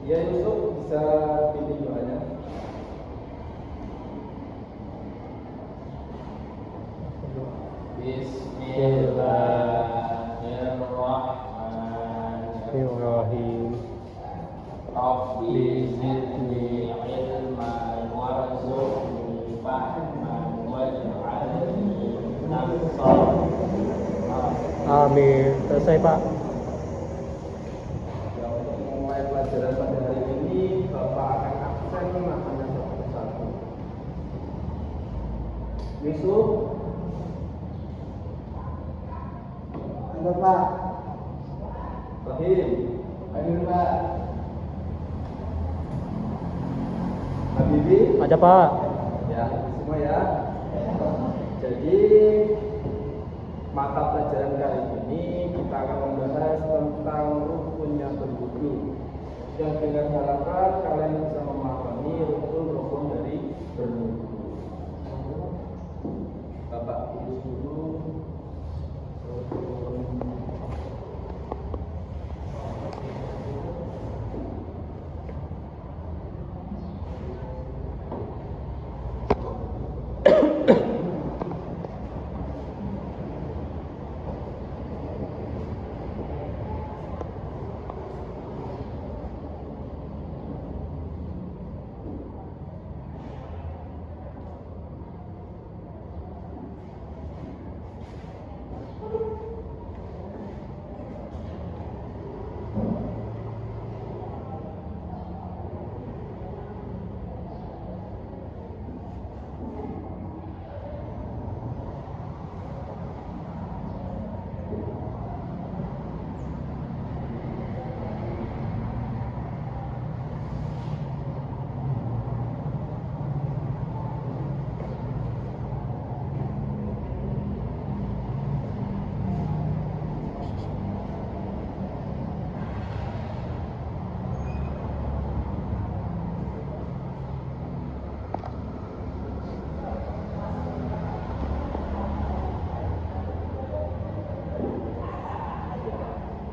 Ya Yusuf, bisa pilih doanya. Bismillahirrahmanirrahim. Rabbi zidni ilman warzuqni fahman waj'alni nashar. Amin. Selesai, Pak. Ya, untuk memulai pelajaran pada hari ini, Bapak akan absen makanya satu persatu. Yusuf, Ada Pak. Rahim, Hadir Pak. Habibi, Ada, Pak. ya semua ya. Jadi mata pelajaran kali ini kita akan membahas tentang rukunnya berwudu. Yang dengan harapan kalian bisa memahami rukun-rukun dari berwudu. Bapak tulis dulu rukun.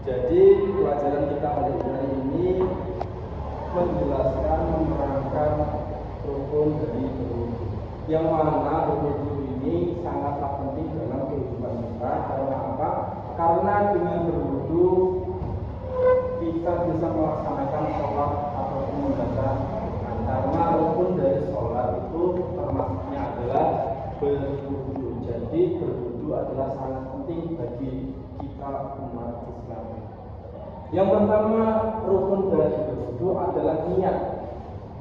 Jadi pelajaran kita pada hari ini menjelaskan, menerangkan rukun dari berwudu. Yang mana berwudu ini sangatlah penting dalam kehidupan kita. Karena apa? Karena dengan berwudu kita bisa melaksanakan sholat ataupun membaca Quran. Karena rukun dari sholat itu termasuknya adalah berwudu. Jadi berwudu adalah sangat penting bagi kita umat Islam. Yang pertama rukun dari berwudu adalah niat.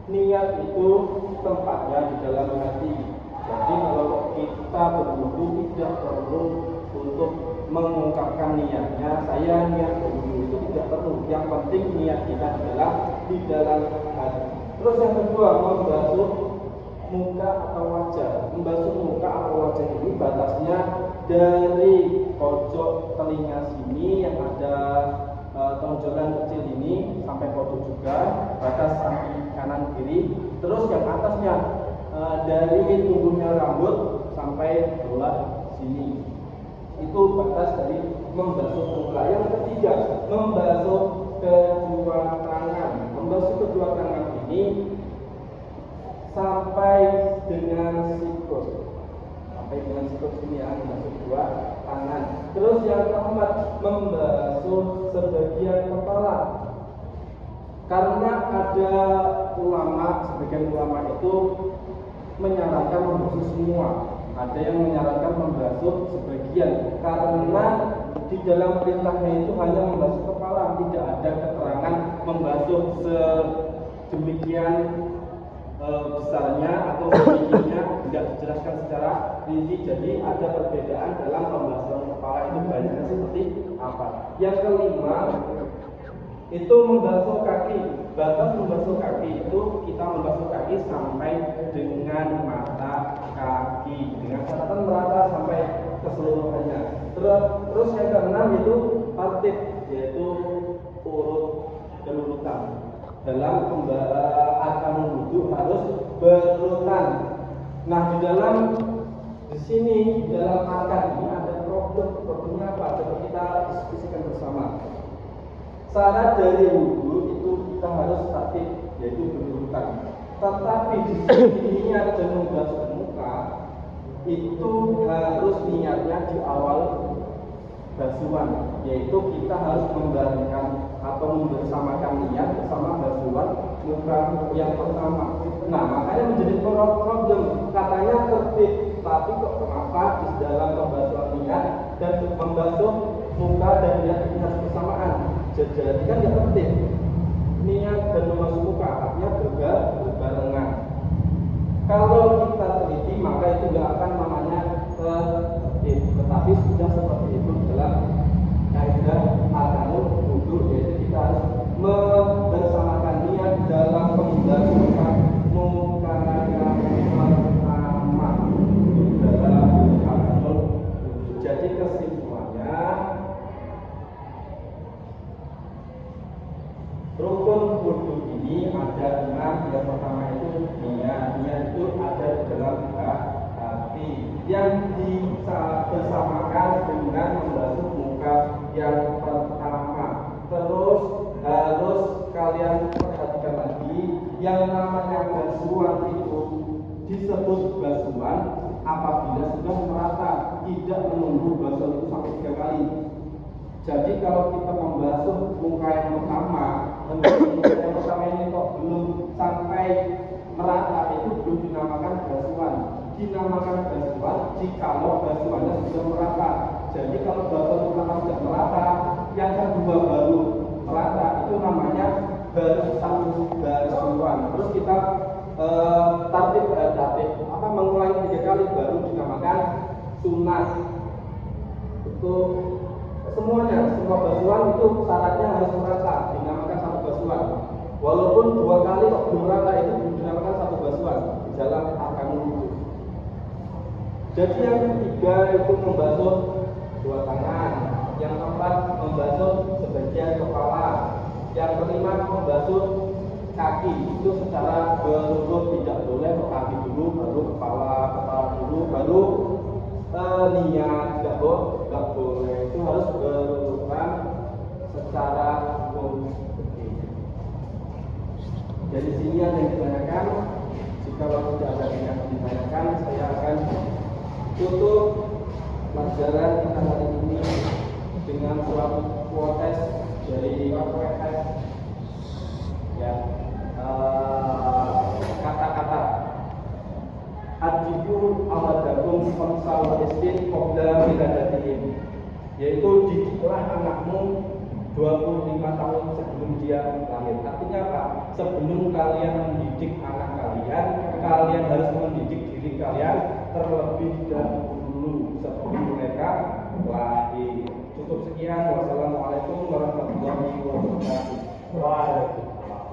Niat itu tempatnya di dalam hati. Jadi kalau kita berwudu tidak perlu untuk mengungkapkan niatnya. Saya niat berwudu itu tidak perlu. Yang penting niat kita adalah di dalam hati. Terus yang kedua membasuh muka atau wajah. Membasuh muka atau wajah ini batasnya dari pojok telinga sini yang ada tonjolan kecil ini sampai pojok juga, batas samping kanan kiri. Terus yang atasnya dari tumbuhnya rambut sampai belah sini. Itu batas dari membasuh muka. Yang ketiga membasuh kedua tangan. Membasuh kedua tangan ini sampai dengan sikut. Sampai dengan sikut sini ya, membasuh kedua tangan. Terus yang keempat membasuh sebagian kepala. Karena ada sebagian ulama itu menyarankan membasuh semua. Ada yang menyarankan membasuh sebagian karena di dalam perintahnya itu hanya membasuh kepala, tidak ada keterangan membasuh sedemikian besarnya atau sedikitnya, tidak dijelaskan secara rinci. Jadi ada perbedaan dalam pembahasan kepala itu banyaknya seperti apa. Yang kelima itu membasuh kaki. Batas membasuh kaki itu kita membasuh kaki sampai dengan mata kaki dengan catatan merata sampai keseluruhannya. Terus yang keenam itu tartib, yaitu berurutan. Dalam arkan wudu harus berurutan. Nah, di sini di dalam arkan ini ada problemnya apa? Coba kita diskusikan bersama. Syarat dari wudu itu kita harus Tetapi di sini niat dan membasuh muka itu harus niatnya di awal basuhan, yaitu kita harus membarengan atau membersamakan niat bersama basuhan muka yang pertama. Nah, makanya menjadi problem, katanya tertib, tapi kok kenapa di dalam pembasuhan niat dan membasuh muka dan niat ini harus bersamaan? Jadi kan tidak tertib. Niat dan membasuh muka artinya berbarengan. Kalau kita teliti maka itu tidak akan namanya tertib, tetapi sudah seperti itu dalam kaidah arkanul wudu, yaitu kita harus membersamakan niat dalam pembasuhan muka yang pertama dalam arkanul wudu. Jadi kesimpulannya, rukun wudu ini ada 6. Yang pertama itu niat itu ada di dalam hati yang bersamakan dengan membasuh muka yang pertama. Terus harus kalian perhatikan lagi, yang namanya basuhan itu disebut basuhan apabila sudah merata, tidak menunggu basuhan itu sampai 3 kali. Jadi kalau kita membasuh muka yang pertama, ini kok belum sampai merata, itu belum dinamakan basuhan. Dinamakan basuhan jikalau basuhannya sudah merata. Jadi kalau basuhan pertama sudah merata, yang kedua baru merata, itu namanya baru satu basuhan. Terus kita mengulangi 3 kali baru dinamakan sunat. Itu semuanya, semua basuhan itu syaratnya harus merata, dinamakan satu basuhan. Walaupun 2 kali kok belum merata, itu belum dinamakan satu basuhan di dalam arkanul wudu. Jadi yang ketiga itu membasuh 2 tangan, yang keempat membasuh sebagian kepala, yang kelima membasuh kaki. Itu secara berurut, tidak boleh kaki dulu, baru kepala dulu, baru niat, tidak boleh. Itu harus berurutan secara hukum. Jadi sini ada yang ditanyakan. Jika tidak ada yang ditanyakan, saya akan tutup pelajaran kita hari ini dengan suatu quotes dari WPS, ya, kata-kata adiku awadakum khamsa wa istin qabla wiladatihim, yaitu didiklah anakmu 25 tahun sebelum dia lahir. Artinya apa? Sebelum kalian mendidik anak kalian, kalian harus mendidik diri kalian terlebih dahulu sebelum mereka lahir. Cukup sekian. Wassalamualaikum warahmatullahi wabarakatuh. Waalaikumsalam.